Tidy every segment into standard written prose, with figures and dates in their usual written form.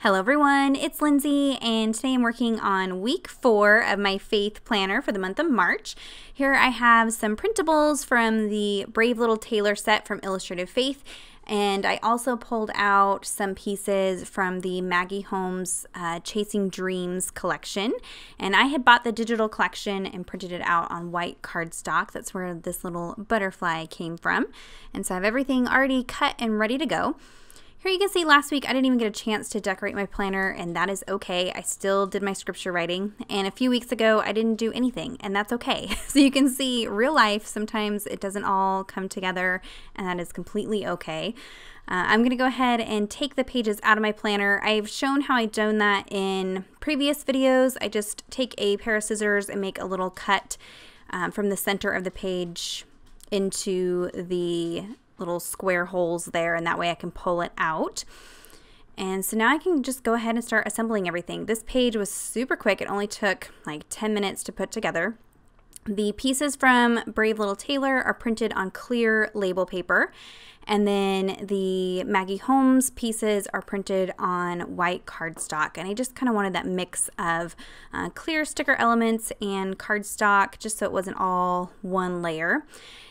Hello everyone, it's Lindsay, and today I'm working on week 4 of my faith planner for the month of March. Here I have some printables from the Brave Little Tailor set from Illustrated Faith, and I also pulled out some pieces from the Maggie Holmes Chasing Dreams collection. And I had bought the digital collection and printed it out on white cardstock. That's where this little butterfly came from. And so I have everything already cut and ready to go. Here you can see last week I didn't even get a chance to decorate my planner, and that is okay. I still did my scripture writing, and a few weeks ago I didn't do anything, and that's okay. So you can see real life, sometimes it doesn't all come together, and that is completely okay. I'm going to go ahead and take the pages out of my planner. I've shown how I've done that in previous videos. I just take a pair of scissors and make a little cut from the center of the page into the little square holes there, and that way I can pull it out. And so now I can just go ahead and start assembling everything. This page was super quick. It only took like 10 minutes to put together. The pieces from Brave Little Tailor are printed on clear label paper, and then the Maggie Holmes pieces are printed on white cardstock. And I just kind of wanted that mix of clear sticker elements and cardstock, just so it wasn't all one layer.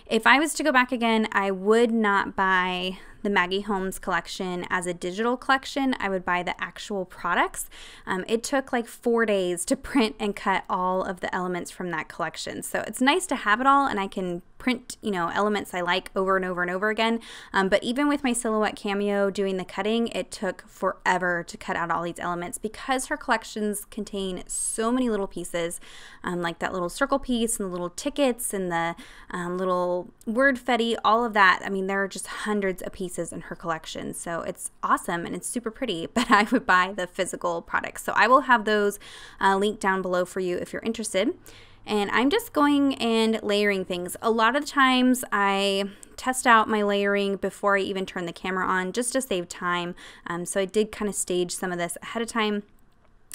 If I was to go back again, I would not buy the Maggie Holmes collection as a digital collection. I would buy the actual products. It took like 4 days to print and cut all of the elements from that collection. So it's nice to have it all, and I can print, elements I like over and over and over again. But even with my Silhouette Cameo doing the cutting, it took forever to cut out all these elements because her collections contain so many little pieces, like that little circle piece and the little tickets and the little word fetty, all of that. I mean, there are just hundreds of pieces in her collection. So it's awesome and it's super pretty, but I would buy the physical products. So I will have those linked down below for you if you're interested. And I'm just going and layering things. A lot of the times I test out my layering before I even turn the camera on just to save time. So I did kind of stage some of this ahead of time.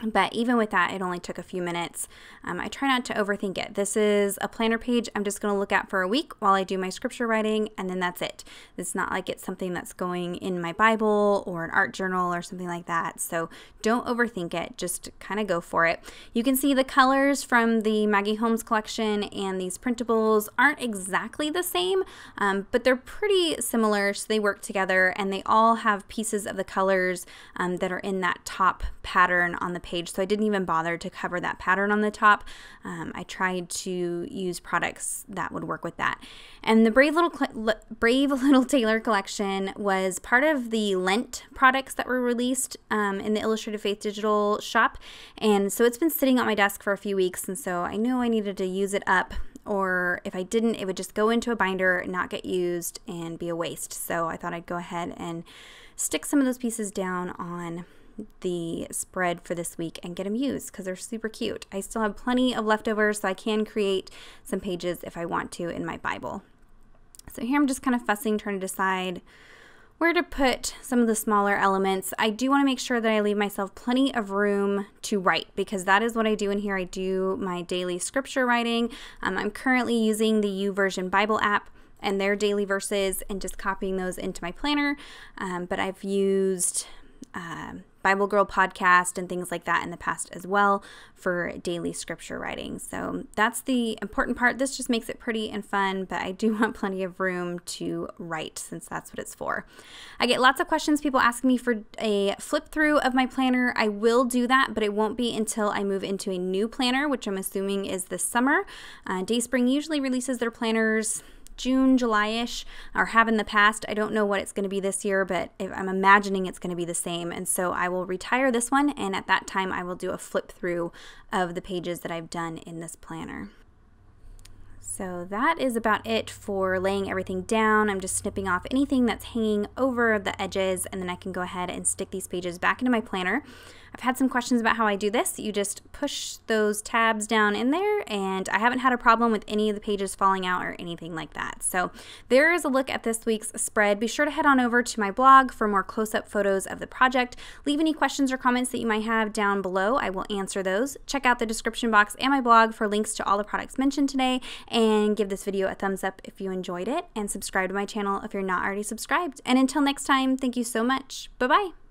But even with that, it only took a few minutes. I try not to overthink it. This is a planner page I'm just going to look at for a week while I do my scripture writing, and then that's it. It's not like it's something that's going in my Bible or an art journal or something like that. So don't overthink it. Just kind of go for it. You can see the colors from the Maggie Holmes collection and these printables aren't exactly the same, but they're pretty similar, so they work together, and they all have pieces of the colors that are in that top pattern on the page, so I didn't even bother to cover that pattern on the top. I tried to use products that would work with that. And the Brave Little Tailor collection was part of the Lent products that were released in the Illustrated Faith digital shop, and so it's been sitting on my desk for a few weeks, and so I knew I needed to use it up, or if I didn't, it would just go into a binder, not get used, and be a waste. So I thought I'd go ahead and stick some of those pieces down on the spread for this week and get them used because they're super cute. I still have plenty of leftovers, so I can create some pages if I want to in my Bible. So here I'm just kind of fussing, trying to decide where to put some of the smaller elements. I do want to make sure that I leave myself plenty of room to write, because that is what I do in here. I do my daily scripture writing. I'm currently using the YouVersion Bible app and their daily verses and just copying those into my planner, but I've used Bible Girl podcast and things like that in the past as well for daily scripture writing. So that's the important part. This just makes it pretty and fun, but I do want plenty of room to write since that's what it's for. I get lots of questions, people asking me for a flip through of my planner. I will do that, but it won't be until I move into a new planner, which I'm assuming is this summer. Dayspring usually releases their planners June, July-ish, or have in the past. I don't know what it's going to be this year, but I'm imagining it's going to be the same. And so I will retire this one, and at that time I will do a flip through of the pages that I've done in this planner. So that is about it for laying everything down. I'm just snipping off anything that's hanging over the edges, and then I can go ahead and stick these pages back into my planner. I've had some questions about how I do this. You just push those tabs down in there, and I haven't had a problem with any of the pages falling out or anything like that. So there is a look at this week's spread. Be sure to head on over to my blog for more close-up photos of the project. Leave any questions or comments that you might have down below. I will answer those. Check out the description box and my blog for links to all the products mentioned today, and give this video a thumbs up if you enjoyed it, and subscribe to my channel if you're not already subscribed. And until next time, thank you so much. Bye-bye.